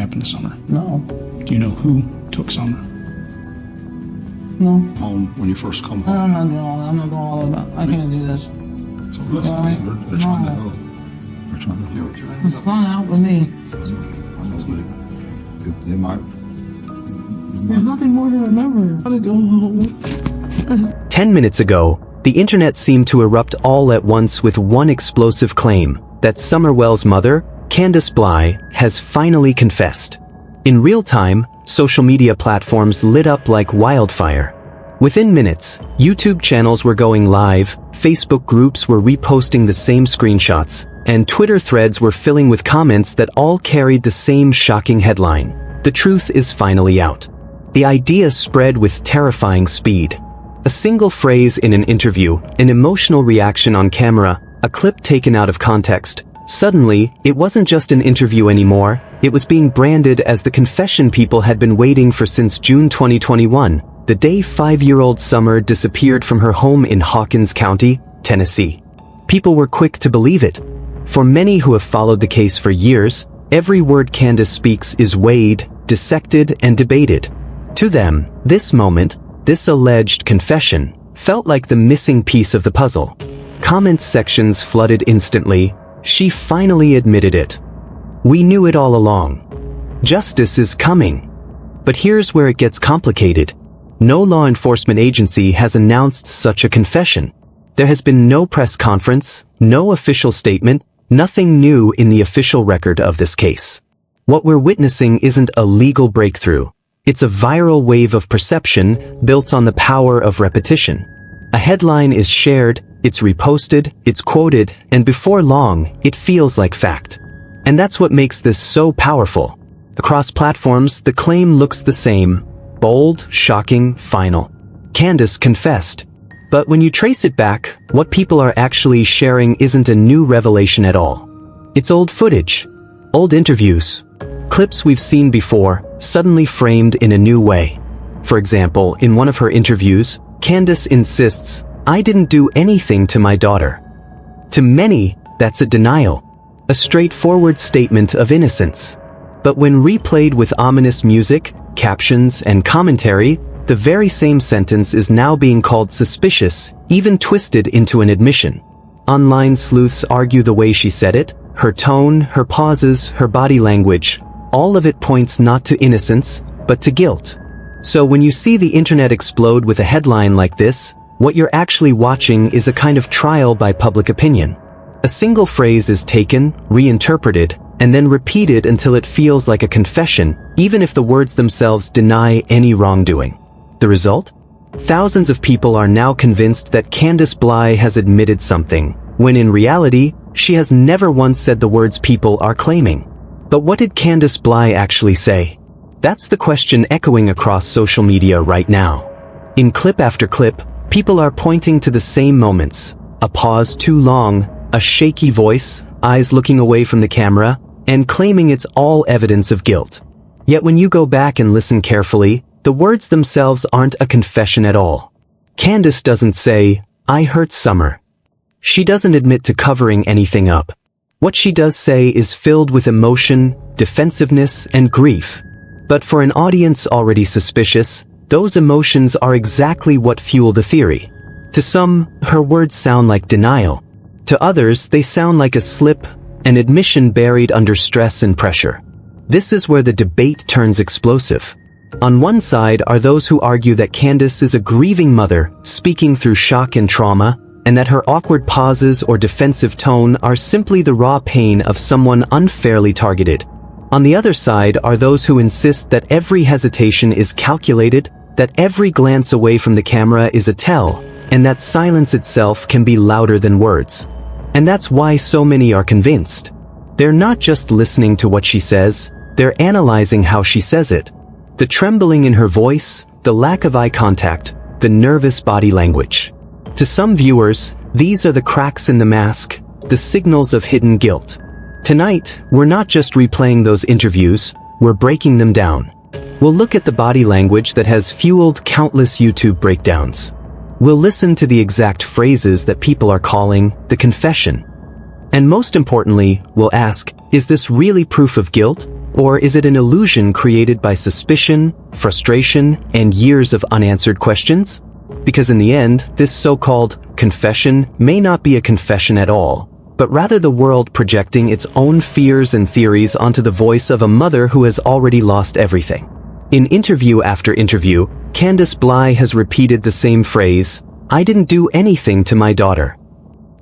happened to Summer? No. Do you know who took Summer? No. Home when you first come home. I'm not doing all that. I'm not doing all that. I can't do this. So listen, they're trying to help. They're trying to help. It's not helping me. They might. There's nothing more to remember. I go home. 10 minutes ago, the internet seemed to erupt all at once with one explosive claim that Summer Wells' mother, Candus Bly, has finally confessed. In real time, social media platforms lit up like wildfire. Within minutes, YouTube channels were going live, Facebook groups were reposting the same screenshots, and Twitter threads were filling with comments that all carried the same shocking headline: "The truth is finally out." The idea spread with terrifying speed. A single phrase in an interview, an emotional reaction on camera, a clip taken out of context. Suddenly, it wasn't just an interview anymore, it was being branded as the confession people had been waiting for since June 2021, the day 5-year-old Summer disappeared from her home in Hawkins County, Tennessee. People were quick to believe it. For many who have followed the case for years, every word Candus speaks is weighed, dissected, and debated. To them, this moment, this alleged confession, felt like the missing piece of the puzzle. Comment sections flooded instantly. She finally admitted it. "We knew it all along. Justice is coming." But here's where it gets complicated. No law enforcement agency has announced such a confession. There has been no press conference, no official statement, nothing new in the official record of this case. What we're witnessing isn't a legal breakthrough. It's a viral wave of perception built on the power of repetition. A headline is shared, it's reposted, it's quoted, and before long, it feels like fact. And that's what makes this so powerful. Across platforms, the claim looks the same: bold, shocking, final. Candus confessed. But when you trace it back, what people are actually sharing isn't a new revelation at all. It's old footage, old interviews, clips we've seen before, suddenly framed in a new way. For example, in one of her interviews, Candus insists, "I didn't do anything to my daughter." To many, that's a denial, a straightforward statement of innocence. But when replayed with ominous music, captions, and commentary, the very same sentence is now being called suspicious, even twisted into an admission. Online sleuths argue the way she said it, her tone, her pauses, her body language, all of it points not to innocence, but to guilt. So when you see the internet explode with a headline like this, what you're actually watching is a kind of trial by public opinion. A single phrase is taken, reinterpreted, and then repeated until it feels like a confession, even if the words themselves deny any wrongdoing. The result? Thousands of people are now convinced that Candus Bly has admitted something, when in reality, she has never once said the words people are claiming. But what did Candus Bly actually say? That's the question echoing across social media right now. In clip after clip, people are pointing to the same moments: a pause too long, a shaky voice, eyes looking away from the camera, and claiming it's all evidence of guilt. Yet when you go back and listen carefully, the words themselves aren't a confession at all. Candus doesn't say, "I hurt Summer." She doesn't admit to covering anything up. What she does say is filled with emotion, defensiveness, and grief. But for an audience already suspicious, those emotions are exactly what fuel the theory. To some, her words sound like denial. To others, they sound like a slip, an admission buried under stress and pressure. This is where the debate turns explosive. On one side are those who argue that Candus is a grieving mother, speaking through shock and trauma, and that her awkward pauses or defensive tone are simply the raw pain of someone unfairly targeted. On the other side are those who insist that every hesitation is calculated, that every glance away from the camera is a tell, and that silence itself can be louder than words. And that's why so many are convinced. They're not just listening to what she says, they're analyzing how she says it. The trembling in her voice, the lack of eye contact, the nervous body language. To some viewers, these are the cracks in the mask, the signals of hidden guilt. Tonight, we're not just replaying those interviews, we're breaking them down. We'll look at the body language that has fueled countless YouTube breakdowns. We'll listen to the exact phrases that people are calling the confession. And most importantly, we'll ask, is this really proof of guilt, Or is it an illusion created by suspicion, frustration, and years of unanswered questions? Because in the end, this so-called confession may not be a confession at all, but rather the world projecting its own fears and theories onto the voice of a mother who has already lost everything. In interview after interview, Candus Bly has repeated the same phrase, "I didn't do anything to my daughter."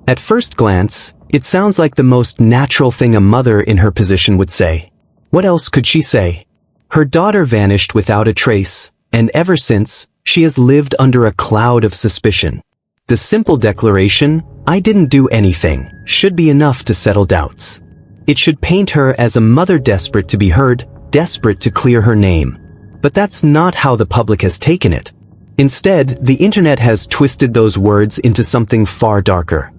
At first glance, it sounds like the most natural thing a mother in her position would say. What else could she say? Her daughter vanished without a trace, and ever since, she has lived under a cloud of suspicion. The simple declaration, "I didn't do anything," should be enough to settle doubts. It should paint her as a mother desperate to be heard, desperate to clear her name. But that's not how the public has taken it. Instead, the internet has twisted those words into something far darker.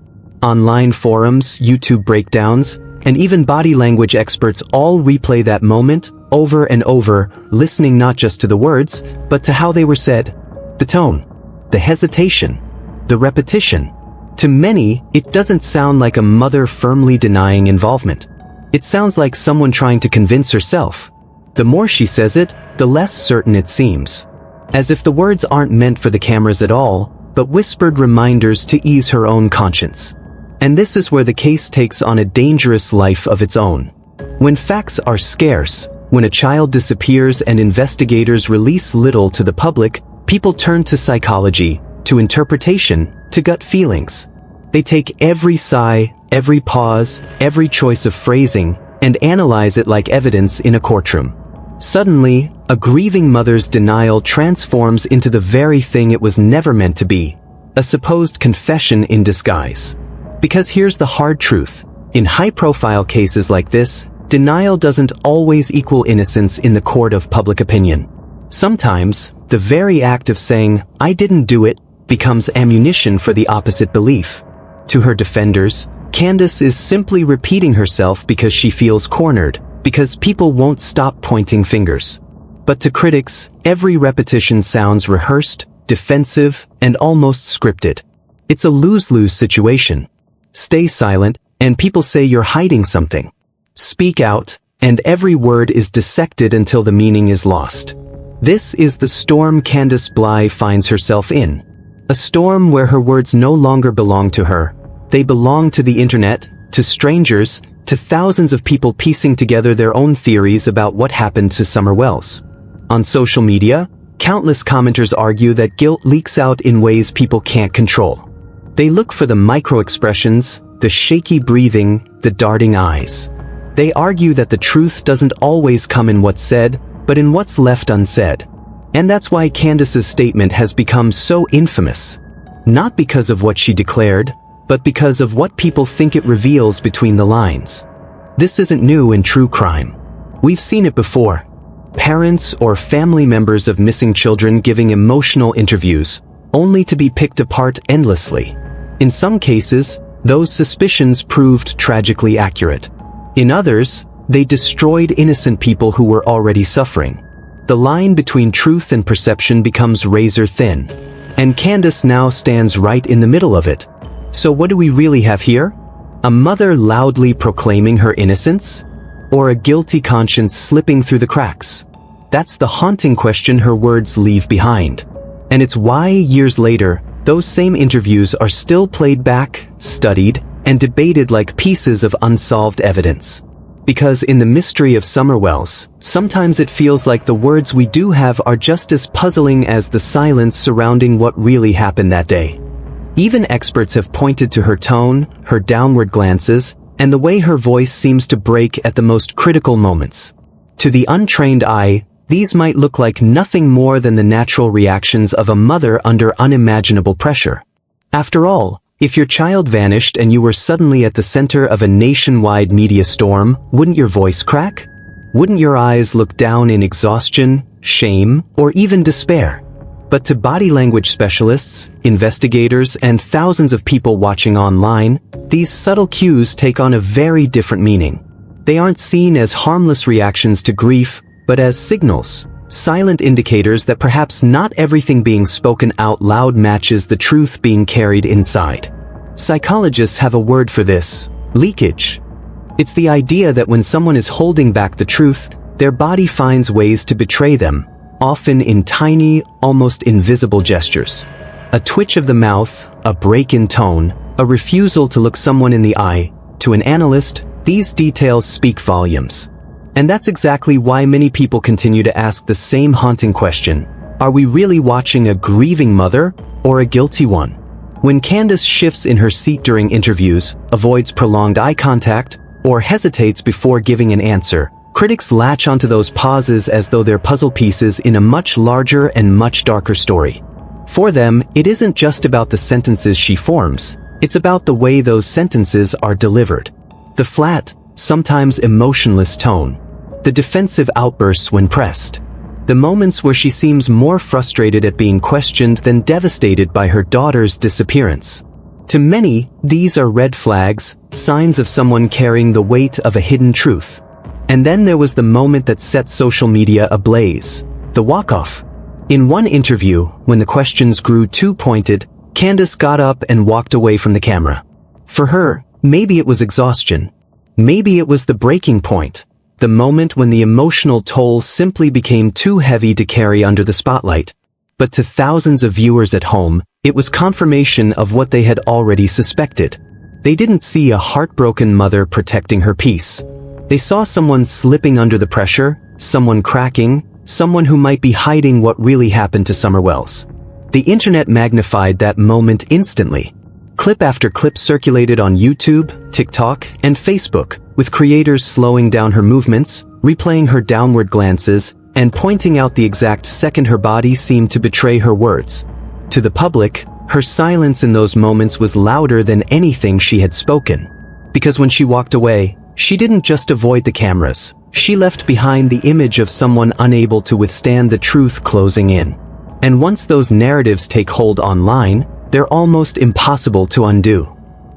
Online forums, YouTube breakdowns, and even body language experts all replay that moment over and over, listening not just to the words, but to how they were said. The tone, the hesitation, the repetition. To many, it doesn't sound like a mother firmly denying involvement. It sounds like someone trying to convince herself. The more she says it, the less certain it seems. As if the words aren't meant for the cameras at all, but whispered reminders to ease her own conscience. And this is where the case takes on a dangerous life of its own. When facts are scarce, when a child disappears and investigators release little to the public, people turn to psychology, to interpretation, to gut feelings. They take every sigh, every pause, every choice of phrasing, and analyze it like evidence in a courtroom. Suddenly, a grieving mother's denial transforms into the very thing it was never meant to be, a supposed confession in disguise. Because here's the hard truth. In high-profile cases like this, denial doesn't always equal innocence in the court of public opinion. Sometimes, the very act of saying, "I didn't do it," becomes ammunition for the opposite belief. To her defenders, Candus is simply repeating herself because she feels cornered, because people won't stop pointing fingers. But to critics, every repetition sounds rehearsed, defensive, and almost scripted. It's a lose-lose situation. Stay silent, and people say you're hiding something. Speak out, and every word is dissected until the meaning is lost. This is the storm Candus Bly finds herself in. A storm where her words no longer belong to her. They belong to the internet, to strangers, to thousands of people piecing together their own theories about what happened to Summer Wells. On social media, countless commenters argue that guilt leaks out in ways people can't control. They look for the micro-expressions, the shaky breathing, the darting eyes. They argue that the truth doesn't always come in what's said, but in what's left unsaid. And that's why Candus's statement has become so infamous. Not because of what she declared, but because of what people think it reveals between the lines. This isn't new in true crime. We've seen it before. Parents or family members of missing children giving emotional interviews, only to be picked apart endlessly. In some cases, those suspicions proved tragically accurate. In others, they destroyed innocent people who were already suffering. The line between truth and perception becomes razor thin. And Candus now stands right in the middle of it. So what do we really have here? A mother loudly proclaiming her innocence? Or a guilty conscience slipping through the cracks? That's the haunting question her words leave behind. And it's why, years later, those same interviews are still played back, studied, and debated like pieces of unsolved evidence. Because in the mystery of Summer Wells, sometimes it feels like the words we do have are just as puzzling as the silence surrounding what really happened that day. Even experts have pointed to her tone, her downward glances, and the way her voice seems to break at the most critical moments. To the untrained eye, these might look like nothing more than the natural reactions of a mother under unimaginable pressure. After all, if your child vanished and you were suddenly at the center of a nationwide media storm, wouldn't your voice crack? Wouldn't your eyes look down in exhaustion, shame, or even despair? But to body language specialists, investigators, and thousands of people watching online, these subtle cues take on a very different meaning. They aren't seen as harmless reactions to grief, but as signals, silent indicators that perhaps not everything being spoken out loud matches the truth being carried inside. Psychologists have a word for this: leakage. It's the idea that when someone is holding back the truth, their body finds ways to betray them, often in tiny, almost invisible gestures. A twitch of the mouth, a break in tone, a refusal to look someone in the eye. To an analyst, these details speak volumes. And that's exactly why many people continue to ask the same haunting question: are we really watching a grieving mother or a guilty one? When Candus shifts in her seat during interviews, avoids prolonged eye contact, or hesitates before giving an answer, critics latch onto those pauses as though they're puzzle pieces in a much larger and much darker story. For them, it isn't just about the sentences she forms, it's about the way those sentences are delivered. The flat, sometimes emotionless tone. The defensive outbursts when pressed. The moments where she seems more frustrated at being questioned than devastated by her daughter's disappearance. To many, these are red flags, signs of someone carrying the weight of a hidden truth. And then there was the moment that set social media ablaze: the walk-off. In one interview, when the questions grew too pointed, Candus got up and walked away from the camera. For her, maybe it was exhaustion. Maybe it was the breaking point. The moment when the emotional toll simply became too heavy to carry under the spotlight. But to thousands of viewers at home, it was confirmation of what they had already suspected. They didn't see a heartbroken mother protecting her peace. They saw someone slipping under the pressure, someone cracking, someone who might be hiding what really happened to Summer Wells. The internet magnified that moment instantly. Clip after clip circulated on YouTube, TikTok, and Facebook, with creators slowing down her movements, replaying her downward glances, and pointing out the exact second her body seemed to betray her words. To the public, her silence in those moments was louder than anything she had spoken. Because when she walked away, she didn't just avoid the cameras. She left behind the image of someone unable to withstand the truth closing in. And once those narratives take hold online, they're almost impossible to undo.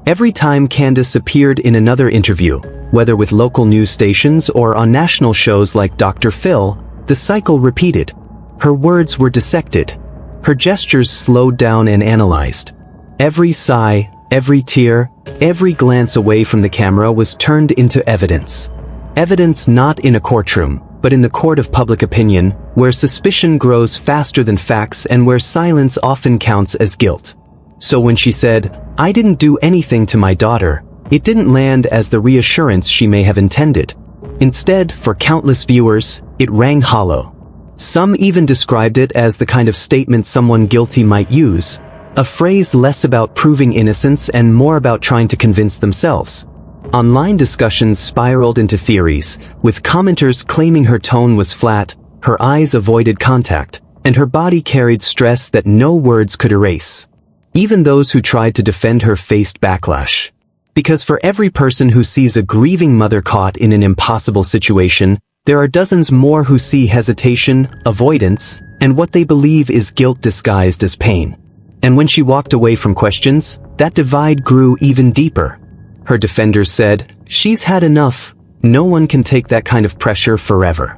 Every time Candus appeared in another interview, whether with local news stations or on national shows like Dr. Phil, the cycle repeated. Her words were dissected. Her gestures slowed down and analyzed. Every sigh, every tear, every glance away from the camera was turned into evidence. Evidence not in a courtroom, but in the court of public opinion, where suspicion grows faster than facts and where silence often counts as guilt. So when she said, "I didn't do anything to my daughter," it didn't land as the reassurance she may have intended. Instead, for countless viewers, it rang hollow. Some even described it as the kind of statement someone guilty might use, a phrase less about proving innocence and more about trying to convince themselves. Online discussions spiraled into theories, with commenters claiming her tone was flat, her eyes avoided contact, and her body carried stress that no words could erase. Even those who tried to defend her faced backlash. Because for every person who sees a grieving mother caught in an impossible situation, there are dozens more who see hesitation, avoidance, and what they believe is guilt disguised as pain. And when she walked away from questions, that divide grew even deeper. Her defenders said, "She's had enough. No one can take that kind of pressure forever."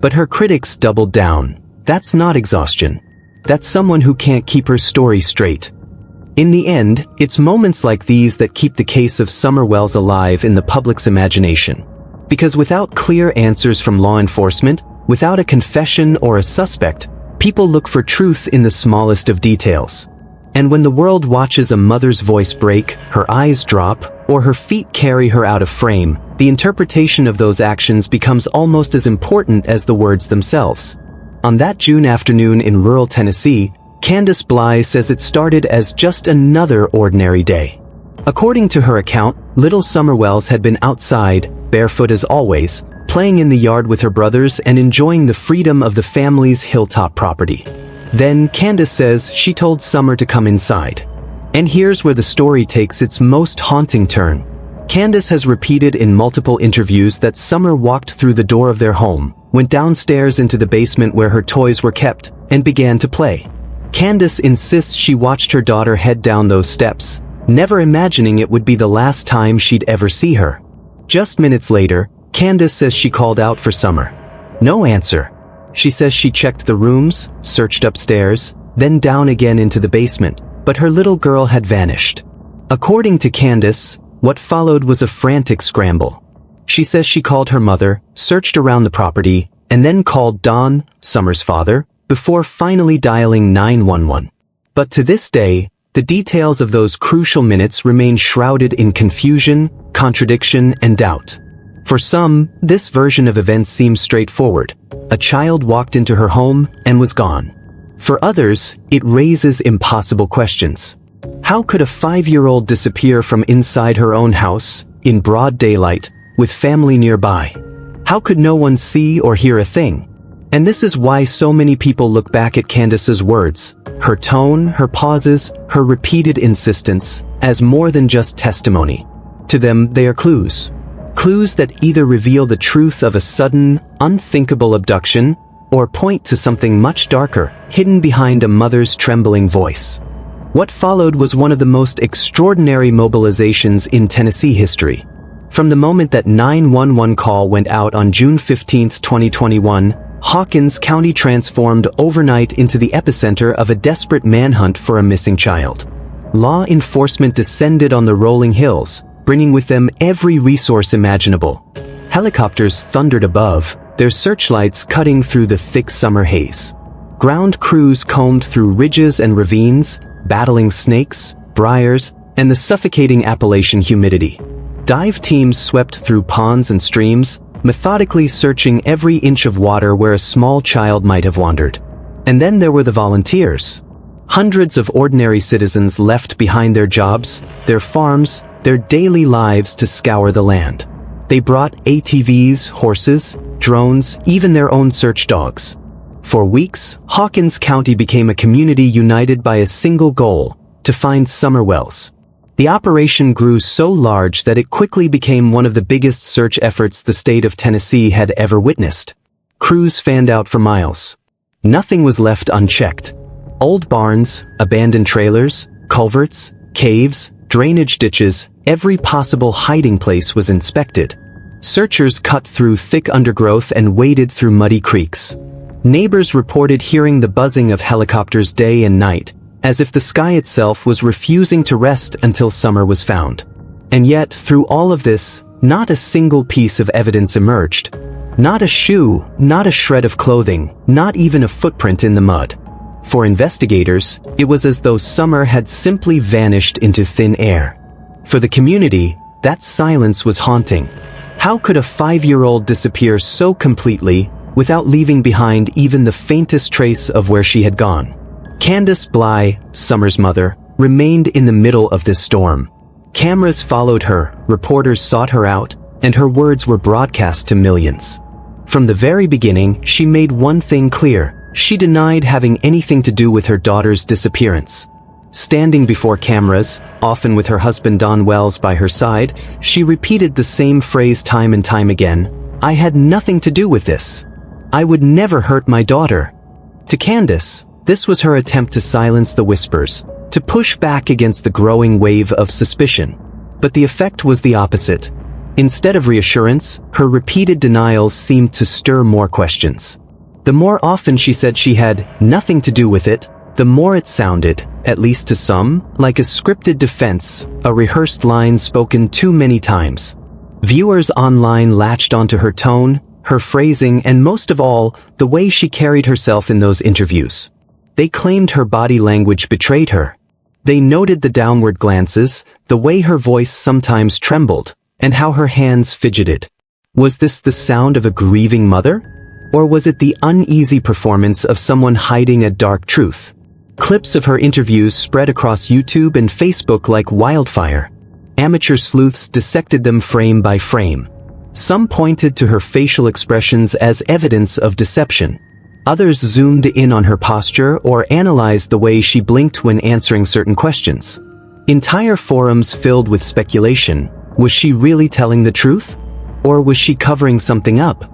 But her critics doubled down. That's not exhaustion. That's someone who can't keep her story straight. In the end, it's moments like these that keep the case of Summer Wells alive in the public's imagination. Because without clear answers from law enforcement, without a confession or a suspect, people look for truth in the smallest of details. And when the world watches a mother's voice break, her eyes drop, or her feet carry her out of frame, the interpretation of those actions becomes almost as important as the words themselves. On that June afternoon in rural Tennessee, Candus Bly says it started as just another ordinary day. According to her account, little Summer Wells had been outside, barefoot as always, playing in the yard with her brothers and enjoying the freedom of the family's hilltop property. Then Candus says she told Summer to come inside. And here's where the story takes its most haunting turn. Candus has repeated in multiple interviews that Summer walked through the door of their home, went downstairs into the basement where her toys were kept, and began to play. Candus insists she watched her daughter head down those steps, never imagining it would be the last time she'd ever see her. Just minutes later, Candus says she called out for Summer. No answer. She says she checked the rooms, searched upstairs, then down again into the basement, but her little girl had vanished. According to Candus, what followed was a frantic scramble. She says she called her mother, searched around the property, and then called Don, Summer's father, before finally dialing 911. But to this day, the details of those crucial minutes remain shrouded in confusion, contradiction, and doubt. For some, this version of events seems straightforward. A child walked into her home and was gone. For others, it raises impossible questions. How could a 5-year-old disappear from inside her own house, in broad daylight, with family nearby? How could no one see or hear a thing? And this is why so many people look back at Candus's words, her tone, her pauses, her repeated insistence, as more than just testimony. To them, they are clues. Clues that either reveal the truth of a sudden, unthinkable abduction, or point to something much darker, hidden behind a mother's trembling voice. What followed was one of the most extraordinary mobilizations in Tennessee history. From the moment that 911 call went out on June 15, 2021, Hawkins County transformed overnight into the epicenter of a desperate manhunt for a missing child. Law enforcement descended on the rolling hills, bringing with them every resource imaginable. Helicopters thundered above, their searchlights cutting through the thick summer haze. Ground crews combed through ridges and ravines, battling snakes, briars, and the suffocating Appalachian humidity. Dive teams swept through ponds and streams, methodically searching every inch of water where a small child might have wandered. And then there were the volunteers. Hundreds of ordinary citizens left behind their jobs, their farms, their daily lives to scour the land. They brought ATVs, horses, drones, even their own search dogs. For weeks, Hawkins County became a community united by a single goal: to find Summer Wells. The operation grew so large that it quickly became one of the biggest search efforts the state of Tennessee had ever witnessed. Crews fanned out for miles. Nothing was left unchecked. Old barns, abandoned trailers, culverts, caves, drainage ditches, every possible hiding place was inspected. Searchers cut through thick undergrowth and waded through muddy creeks. Neighbors reported hearing the buzzing of helicopters day and night, as if the sky itself was refusing to rest until Summer was found. And yet, through all of this, not a single piece of evidence emerged. Not a shoe, not a shred of clothing, not even a footprint in the mud. For investigators, it was as though Summer had simply vanished into thin air. For the community, that silence was haunting. How could a 5-year-old disappear so completely, without leaving behind even the faintest trace of where she had gone? Candus Bly, Summer's mother, remained in the middle of this storm. Cameras followed her, reporters sought her out, and her words were broadcast to millions. From the very beginning, she made one thing clear: she denied having anything to do with her daughter's disappearance. Standing before cameras, often with her husband Don Wells by her side, she repeated the same phrase time and time again: "I had nothing to do with this. I would never hurt my daughter." To Candus, this was her attempt to silence the whispers, to push back against the growing wave of suspicion. But the effect was the opposite. Instead of reassurance, her repeated denials seemed to stir more questions. The more often she said she had nothing to do with it, the more it sounded, at least to some, like a scripted defense, a rehearsed line spoken too many times. Viewers online latched onto her tone, her phrasing, and most of all, the way she carried herself in those interviews. They claimed her body language betrayed her. They noted the downward glances, the way her voice sometimes trembled, and how her hands fidgeted. Was this the sound of a grieving mother? Or was it the uneasy performance of someone hiding a dark truth? Clips of her interviews spread across YouTube and Facebook like wildfire. Amateur sleuths dissected them frame by frame. Some pointed to her facial expressions as evidence of deception. Others zoomed in on her posture or analyzed the way she blinked when answering certain questions. Entire forums filled with speculation. Was she really telling the truth? Or was she covering something up?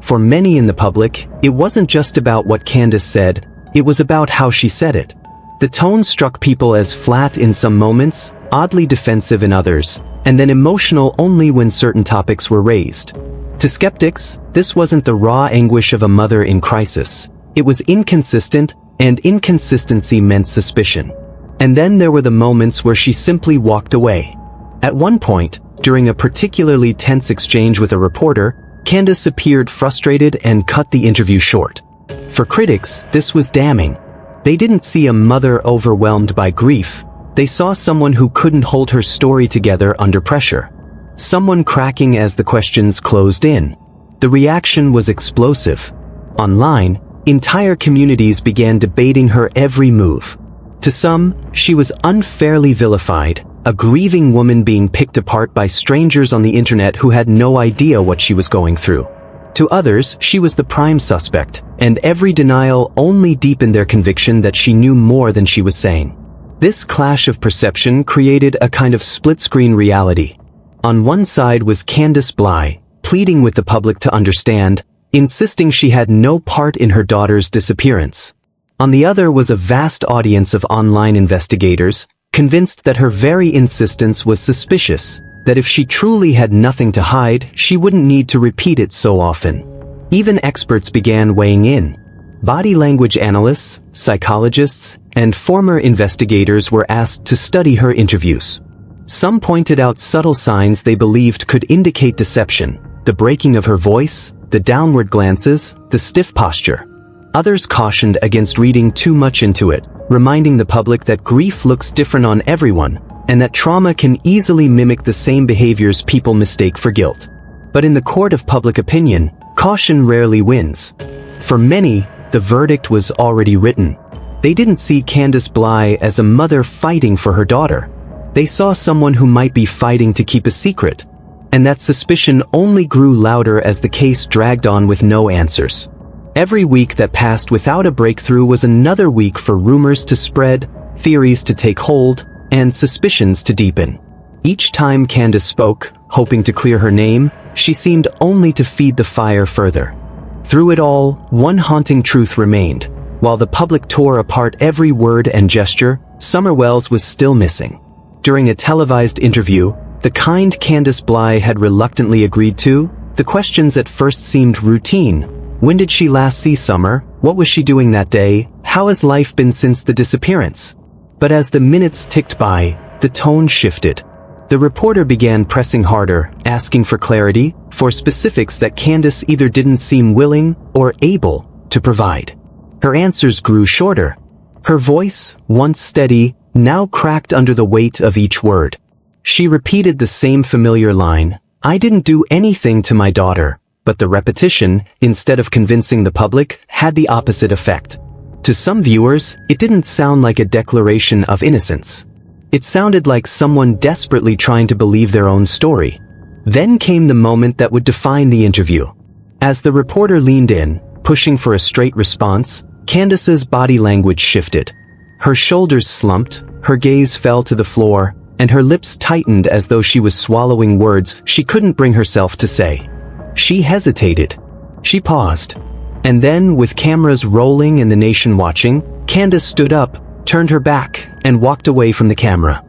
For many in the public, it wasn't just about what Candus said, it was about how she said it. The tone struck people as flat in some moments, oddly defensive in others, and then emotional only when certain topics were raised. To skeptics, this wasn't the raw anguish of a mother in crisis. It was inconsistent, and inconsistency meant suspicion. And then there were the moments where she simply walked away. At one point, during a particularly tense exchange with a reporter, Candus appeared frustrated and cut the interview short. For critics, this was damning. They didn't see a mother overwhelmed by grief. They saw someone who couldn't hold her story together under pressure. Someone cracking as the questions closed in. The reaction was explosive. Online, entire communities began debating her every move. To some, she was unfairly vilified, a grieving woman being picked apart by strangers on the internet who had no idea what she was going through. To others, she was the prime suspect, and every denial only deepened their conviction that she knew more than she was saying. This clash of perception created a kind of split-screen reality. On one side was Candus Bly, pleading with the public to understand, insisting she had no part in her daughter's disappearance. On the other was a vast audience of online investigators, convinced that her very insistence was suspicious, that if she truly had nothing to hide, she wouldn't need to repeat it so often. Even experts began weighing in. Body language analysts, psychologists, and former investigators were asked to study her interviews. Some pointed out subtle signs they believed could indicate deception, the breaking of her voice, the downward glances, the stiff posture. Others cautioned against reading too much into it, reminding the public that grief looks different on everyone, and that trauma can easily mimic the same behaviors people mistake for guilt. But in the court of public opinion, caution rarely wins. For many, the verdict was already written. They didn't see Candus Bly as a mother fighting for her daughter. They saw someone who might be fighting to keep a secret. And that suspicion only grew louder as the case dragged on with no answers. Every week that passed without a breakthrough was another week for rumors to spread, theories to take hold, and suspicions to deepen. Each time Candus spoke, hoping to clear her name, she seemed only to feed the fire further. Through it all, one haunting truth remained. While the public tore apart every word and gesture, Summer Wells was still missing. During a televised interview, the kind Candus Bly had reluctantly agreed to, the questions at first seemed routine. When did she last see Summer? What was she doing that day? How has life been since the disappearance? But as the minutes ticked by, the tone shifted. The reporter began pressing harder, asking for clarity, for specifics that Candus either didn't seem willing or able to provide. Her answers grew shorter. Her voice, once steady, now cracked under the weight of each word. She repeated the same familiar line, "I didn't do anything to my daughter." But the repetition, instead of convincing the public, had the opposite effect. To some viewers, it didn't sound like a declaration of innocence. It sounded like someone desperately trying to believe their own story. Then came the moment that would define the interview. As the reporter leaned in, pushing for a straight response, Candus's body language shifted. Her shoulders slumped, her gaze fell to the floor, and her lips tightened as though she was swallowing words she couldn't bring herself to say. She hesitated. She paused. And then, with cameras rolling and the nation watching, Candus stood up, turned her back, and walked away from the camera.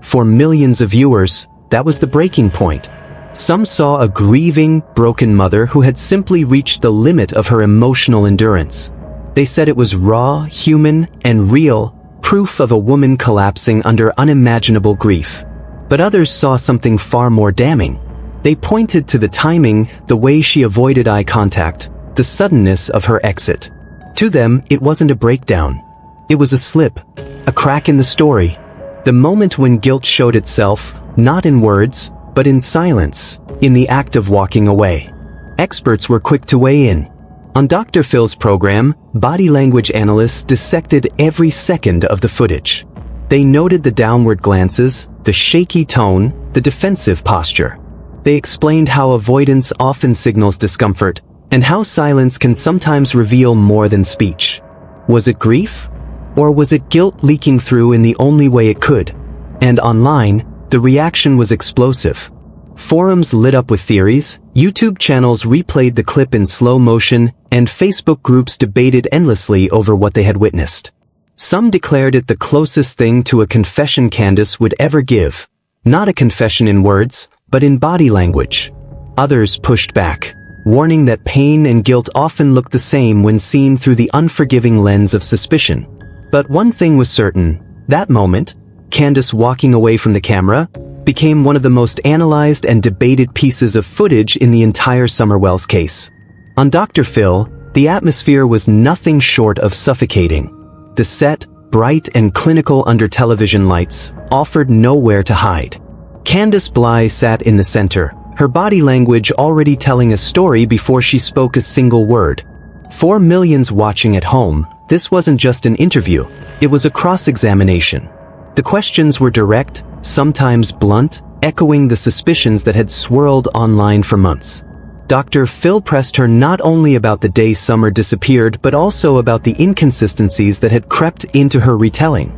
For millions of viewers, that was the breaking point. Some saw a grieving, broken mother who had simply reached the limit of her emotional endurance. They said it was raw, human, and real, proof of a woman collapsing under unimaginable grief. But others saw something far more damning. They pointed to the timing, the way she avoided eye contact, the suddenness of her exit. To them, it wasn't a breakdown. It was a slip, a crack in the story. The moment when guilt showed itself, not in words, but in silence, in the act of walking away. Experts were quick to weigh in. On Dr. Phil's program, body language analysts dissected every second of the footage. They noted the downward glances, the shaky tone, the defensive posture. They explained how avoidance often signals discomfort, and how silence can sometimes reveal more than speech. Was it grief? Or was it guilt leaking through in the only way it could? And online, the reaction was explosive. Forums lit up with theories, YouTube channels replayed the clip in slow motion, and Facebook groups debated endlessly over what they had witnessed. Some declared it the closest thing to a confession Candus would ever give. Not a confession in words, but in body language. Others pushed back, warning that pain and guilt often look the same when seen through the unforgiving lens of suspicion. But one thing was certain, that moment, Candus walking away from the camera, became one of the most analyzed and debated pieces of footage in the entire Summer Wells case. On Dr. Phil, the atmosphere was nothing short of suffocating. The set, bright and clinical under television lights, offered nowhere to hide. Candus Bly sat in the center, her body language already telling a story before she spoke a single word. For millions watching at home, this wasn't just an interview, it was a cross-examination. The questions were direct, sometimes blunt, echoing the suspicions that had swirled online for months. Dr. Phil pressed her not only about the day Summer disappeared but also about the inconsistencies that had crept into her retelling.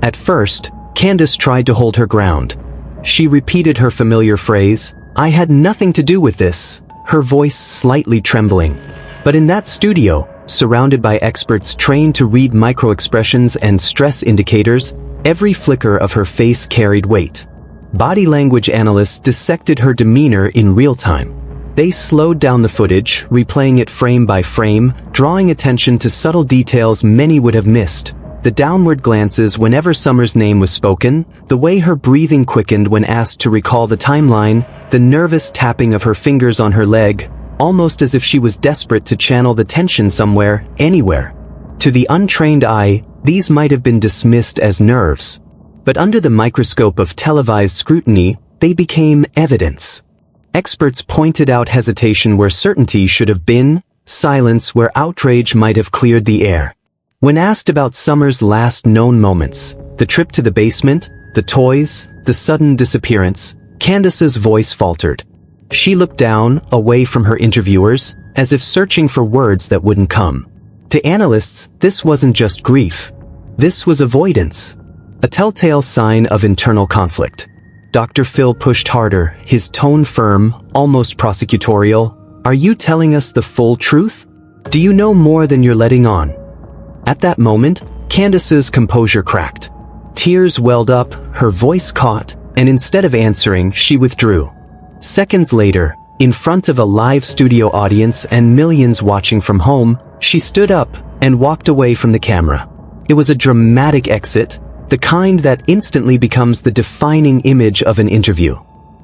At first, Candus tried to hold her ground. She repeated her familiar phrase, "I had nothing to do with this," her voice slightly trembling. But in that studio, surrounded by experts trained to read microexpressions and stress indicators, every flicker of her face carried weight. Body language analysts dissected her demeanor in real time. They slowed down the footage, replaying it frame by frame, drawing attention to subtle details many would have missed. The downward glances whenever Summer's name was spoken, the way her breathing quickened when asked to recall the timeline, the nervous tapping of her fingers on her leg, almost as if she was desperate to channel the tension somewhere, anywhere. To the untrained eye, these might have been dismissed as nerves. But under the microscope of televised scrutiny, they became evidence. Experts pointed out hesitation where certainty should have been, silence where outrage might have cleared the air. When asked about Summer's last known moments, the trip to the basement, the toys, the sudden disappearance, Candus's voice faltered. She looked down, away from her interviewers, as if searching for words that wouldn't come. To analysts, this wasn't just grief. This was avoidance. A telltale sign of internal conflict. Dr. Phil pushed harder, his tone firm, almost prosecutorial. "Are you telling us the full truth? Do you know more than you're letting on?" At that moment, Candus's composure cracked. Tears welled up, her voice caught, and instead of answering, she withdrew. Seconds later, in front of a live studio audience and millions watching from home, she stood up and walked away from the camera. It was a dramatic exit, the kind that instantly becomes the defining image of an interview.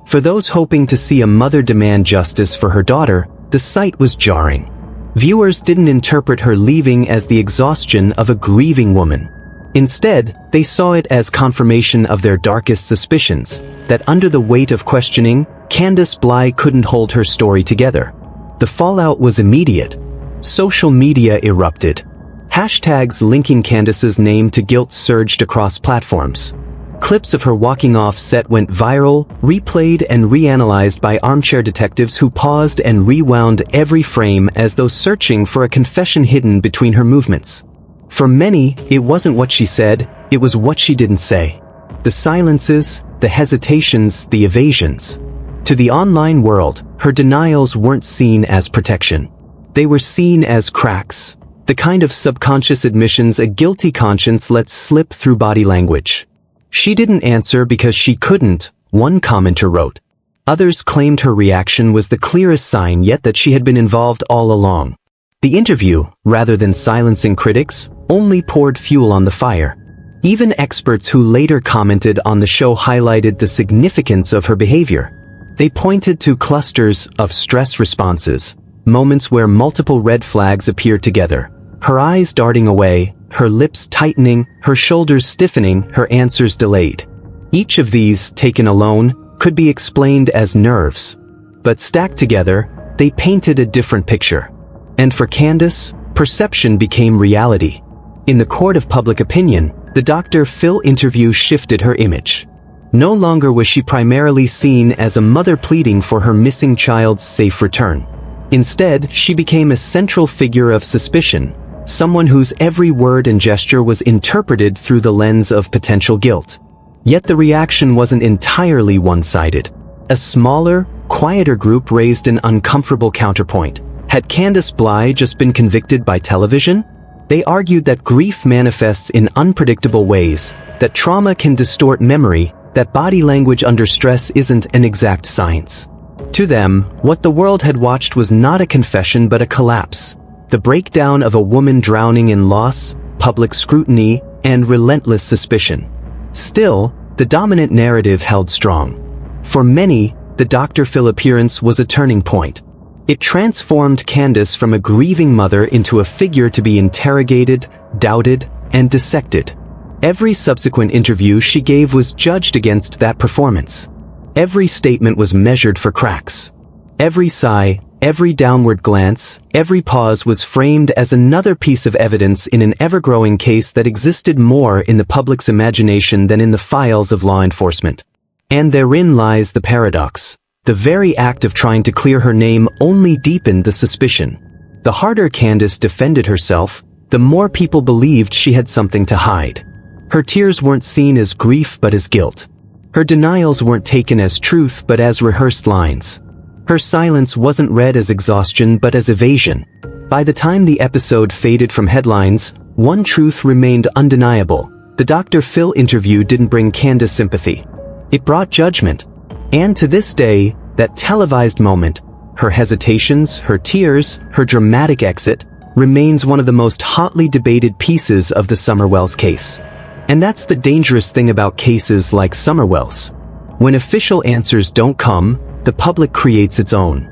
For those hoping to see a mother demand justice for her daughter, the sight was jarring. Viewers didn't interpret her leaving as the exhaustion of a grieving woman. Instead, they saw it as confirmation of their darkest suspicions, that under the weight of questioning, Candus Bly couldn't hold her story together. The fallout was immediate. Social media erupted. Hashtags linking Candus's name to guilt surged across platforms. Clips of her walking off set went viral, replayed and reanalyzed by armchair detectives who paused and rewound every frame as though searching for a confession hidden between her movements. For many, it wasn't what she said, it was what she didn't say. The silences, the hesitations, the evasions. To the online world, her denials weren't seen as protection. They were seen as cracks, the kind of subconscious admissions a guilty conscience lets slip through body language. She didn't answer because she couldn't, one commenter wrote. Others claimed her reaction was the clearest sign yet that she had been involved all along. The interview, rather than silencing critics, only poured fuel on the fire. Even experts who later commented on the show highlighted the significance of her behavior. They pointed to clusters of stress responses, moments where multiple red flags appeared together. Her eyes darting away, her lips tightening, her shoulders stiffening, her answers delayed. Each of these, taken alone, could be explained as nerves. But stacked together, they painted a different picture. And for Candus, perception became reality. In the court of public opinion, the Dr. Phil interview shifted her image. No longer was she primarily seen as a mother pleading for her missing child's safe return. Instead, she became a central figure of suspicion, someone whose every word and gesture was interpreted through the lens of potential guilt. Yet the reaction wasn't entirely one-sided. A smaller, quieter group raised an uncomfortable counterpoint. Had Candus Bly just been convicted by television? They argued that grief manifests in unpredictable ways, that trauma can distort memory, that body language under stress isn't an exact science. To them, what the world had watched was not a confession but a collapse. The breakdown of a woman drowning in loss, public scrutiny, and relentless suspicion. Still, the dominant narrative held strong. For many, the Dr. Phil appearance was a turning point. It transformed Candus from a grieving mother into a figure to be interrogated, doubted, and dissected. Every subsequent interview she gave was judged against that performance. Every statement was measured for cracks. Every sigh, every downward glance, every pause was framed as another piece of evidence in an ever-growing case that existed more in the public's imagination than in the files of law enforcement. And therein lies the paradox. The very act of trying to clear her name only deepened the suspicion. The harder Candus defended herself, the more people believed she had something to hide. Her tears weren't seen as grief but as guilt. Her denials weren't taken as truth but as rehearsed lines. Her silence wasn't read as exhaustion but as evasion. By the time the episode faded from headlines, one truth remained undeniable. The Dr. Phil interview didn't bring Candus sympathy. It brought judgment. And to this day, that televised moment, her hesitations, her tears, her dramatic exit, remains one of the most hotly debated pieces of the Summer Wells case. And that's the dangerous thing about cases like Summer Wells. When official answers don't come, the public creates its own.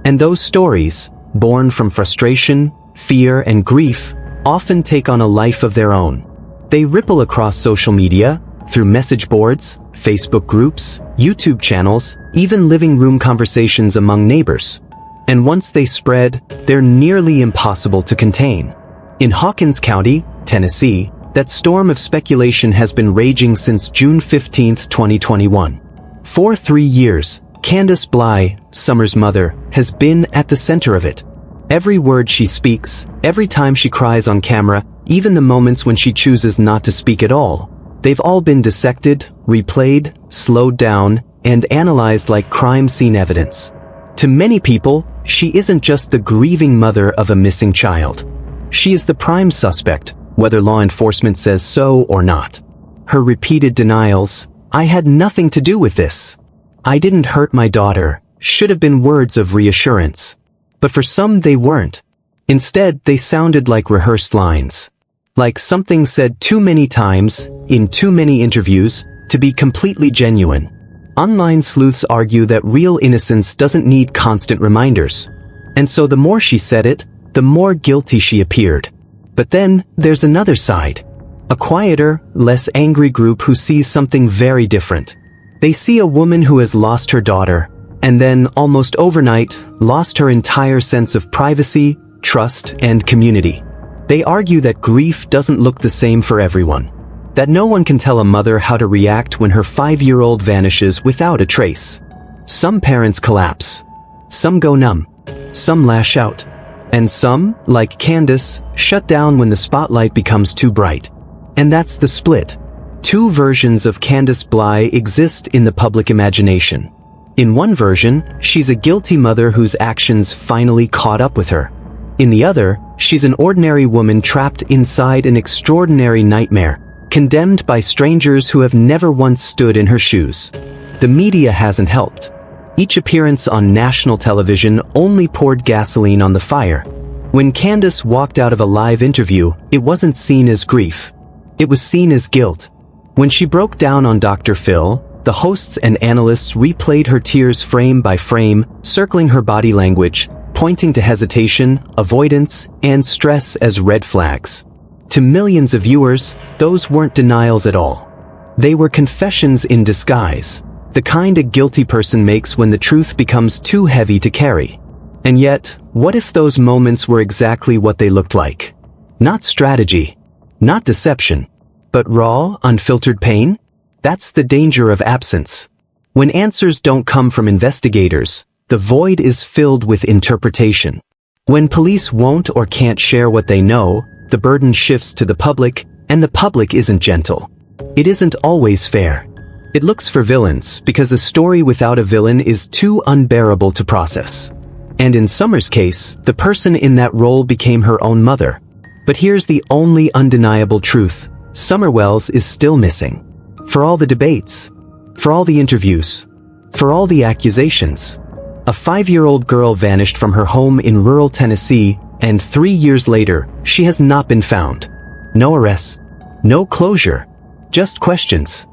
And those stories, born from frustration, fear, and grief, often take on a life of their own. They ripple across social media, through message boards, Facebook groups, YouTube channels, even living room conversations among neighbors. And once they spread, they're nearly impossible to contain. In Hawkins County, Tennessee, that storm of speculation has been raging since June 15, 2021. For 3 years, Candus Bly, Summer's mother, has been at the center of it. Every word she speaks, every time she cries on camera, even the moments when she chooses not to speak at all, they've all been dissected, replayed, slowed down, and analyzed like crime scene evidence. To many people, she isn't just the grieving mother of a missing child. She is the prime suspect, whether law enforcement says so or not. Her repeated denials, "I had nothing to do with this. I didn't hurt my daughter," should have been words of reassurance. But for some they weren't. Instead, they sounded like rehearsed lines. Like something said too many times, in too many interviews, to be completely genuine. Online sleuths argue that real innocence doesn't need constant reminders. And so the more she said it, the more guilty she appeared. But then, there's another side. A quieter, less angry group who sees something very different. They see a woman who has lost her daughter, and then, almost overnight, lost her entire sense of privacy, trust, and community. They argue that grief doesn't look the same for everyone. That no one can tell a mother how to react when her 5-year-old vanishes without a trace. Some parents collapse. Some go numb. Some lash out. And some, like Candus, shut down when the spotlight becomes too bright. And that's the split. Two versions of Candus Bly exist in the public imagination. In one version, she's a guilty mother whose actions finally caught up with her. In the other, she's an ordinary woman trapped inside an extraordinary nightmare, condemned by strangers who have never once stood in her shoes. The media hasn't helped. Each appearance on national television only poured gasoline on the fire. When Candus walked out of a live interview, it wasn't seen as grief. It was seen as guilt. When she broke down on Dr. Phil, the hosts and analysts replayed her tears frame by frame, circling her body language, pointing to hesitation, avoidance, and stress as red flags. To millions of viewers, those weren't denials at all. They were confessions in disguise, the kind a guilty person makes when the truth becomes too heavy to carry. And yet, what if those moments were exactly what they looked like? Not strategy, not deception, but raw, unfiltered pain? That's the danger of absence. When answers don't come from investigators, the void is filled with interpretation. When police won't or can't share what they know, the burden shifts to the public, and the public isn't gentle. It isn't always fair. It looks for villains because a story without a villain is too unbearable to process. And in Summer's case, the person in that role became her own mother. But here's the only undeniable truth. Summer Wells is still missing. For all the debates, for all the interviews, for all the accusations. A 5-year-old girl vanished from her home in rural Tennessee, and 3 years later, she has not been found. No arrests, no closure, just questions.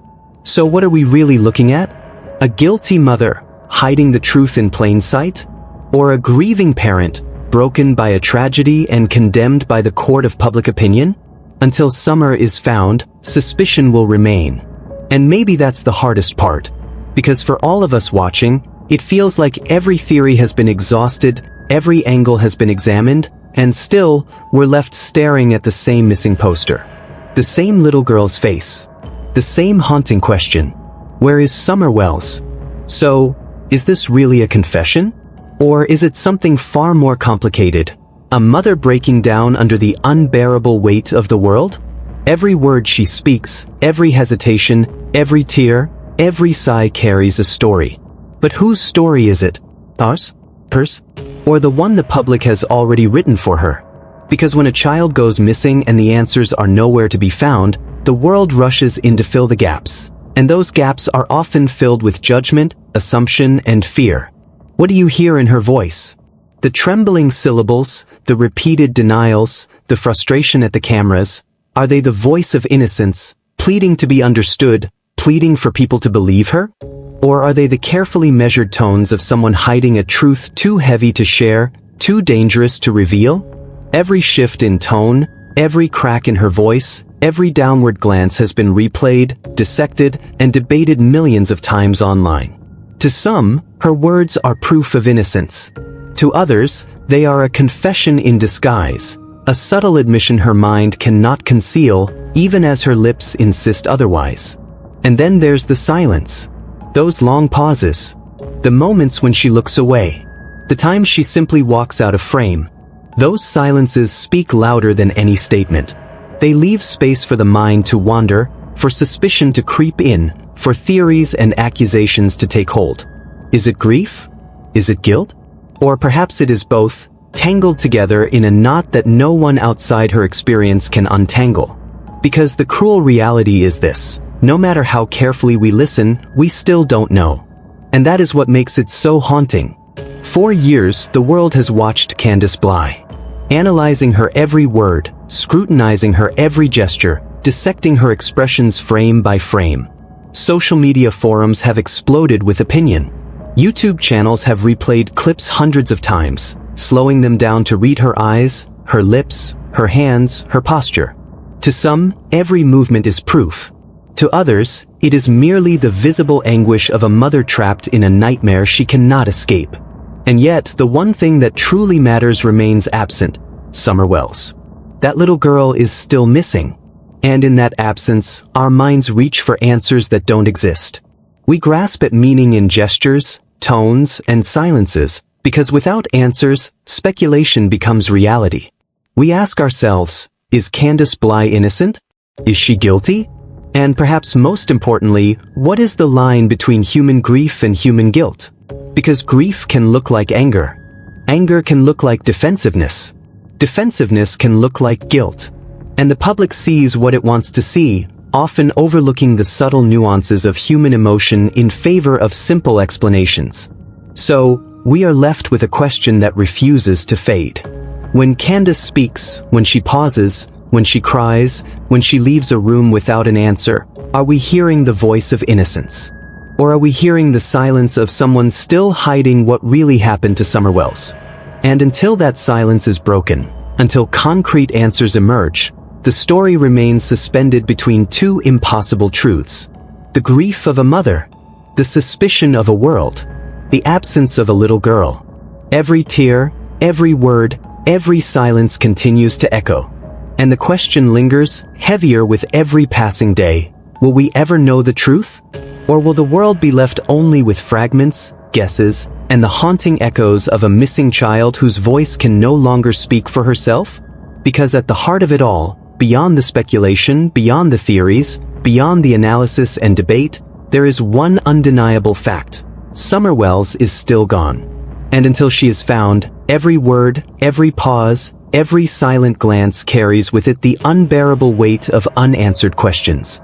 So what are we really looking at? A guilty mother, hiding the truth in plain sight? Or a grieving parent, broken by a tragedy and condemned by the court of public opinion? Until Summer is found, suspicion will remain. And maybe that's the hardest part. Because for all of us watching, it feels like every theory has been exhausted, every angle has been examined, and still, we're left staring at the same missing poster. The same little girl's face. The same haunting question. Where is Summer Wells? So, is this really a confession? Or is it something far more complicated? A mother breaking down under the unbearable weight of the world? Every word she speaks, every hesitation, every tear, every sigh carries a story. But whose story is it? Ours? Hers? Or the one the public has already written for her? Because when a child goes missing and the answers are nowhere to be found, the world rushes in to fill the gaps. And those gaps are often filled with judgment, assumption, and fear. What do you hear in her voice? The trembling syllables, the repeated denials, the frustration at the cameras, are they the voice of innocence, pleading to be understood, pleading for people to believe her? Or are they the carefully measured tones of someone hiding a truth too heavy to share, too dangerous to reveal? Every shift in tone, every crack in her voice, every downward glance has been replayed, dissected, and debated millions of times online. To some, her words are proof of innocence. To others, they are a confession in disguise, a subtle admission her mind cannot conceal, even as her lips insist otherwise. And then there's the silence. Those long pauses. The moments when she looks away. The times she simply walks out of frame. Those silences speak louder than any statement. They leave space for the mind to wander, for suspicion to creep in, for theories and accusations to take hold. Is it grief? Is it guilt? Or perhaps it is both, tangled together in a knot that no one outside her experience can untangle. Because the cruel reality is this: no matter how carefully we listen, we still don't know. And that is what makes it so haunting. For years, the world has watched Candus Bly, analyzing her every word, scrutinizing her every gesture, dissecting her expressions frame by frame. Social media forums have exploded with opinion. YouTube channels have replayed clips hundreds of times, slowing them down to read her eyes, her lips, her hands, her posture. To some, every movement is proof. To others, it is merely the visible anguish of a mother trapped in a nightmare she cannot escape. And yet, the one thing that truly matters remains absent: Summer Wells. That little girl is still missing. And in that absence, our minds reach for answers that don't exist. We grasp at meaning in gestures, tones, and silences, because without answers, speculation becomes reality. We ask ourselves, is Candus Bly innocent? Is she guilty? And perhaps most importantly, what is the line between human grief and human guilt? Because grief can look like anger. Anger can look like defensiveness. Defensiveness can look like guilt. And the public sees what it wants to see, often overlooking the subtle nuances of human emotion in favor of simple explanations. So, we are left with a question that refuses to fade. When Candus speaks, when she pauses, when she cries, when she leaves a room without an answer, are we hearing the voice of innocence? Or are we hearing the silence of someone still hiding what really happened to Summer Wells? And until that silence is broken, until concrete answers emerge, the story remains suspended between two impossible truths: the grief of a mother, the suspicion of a world, the absence of a little girl. Every tear, every word, every silence continues to echo. And the question lingers, heavier with every passing day: will we ever know the truth? Or will the world be left only with fragments, guesses, and the haunting echoes of a missing child whose voice can no longer speak for herself? Because at the heart of it all, beyond the speculation, beyond the theories, beyond the analysis and debate, there is one undeniable fact: Summer Wells is still gone. And until she is found, every word, every pause, every silent glance carries with it the unbearable weight of unanswered questions.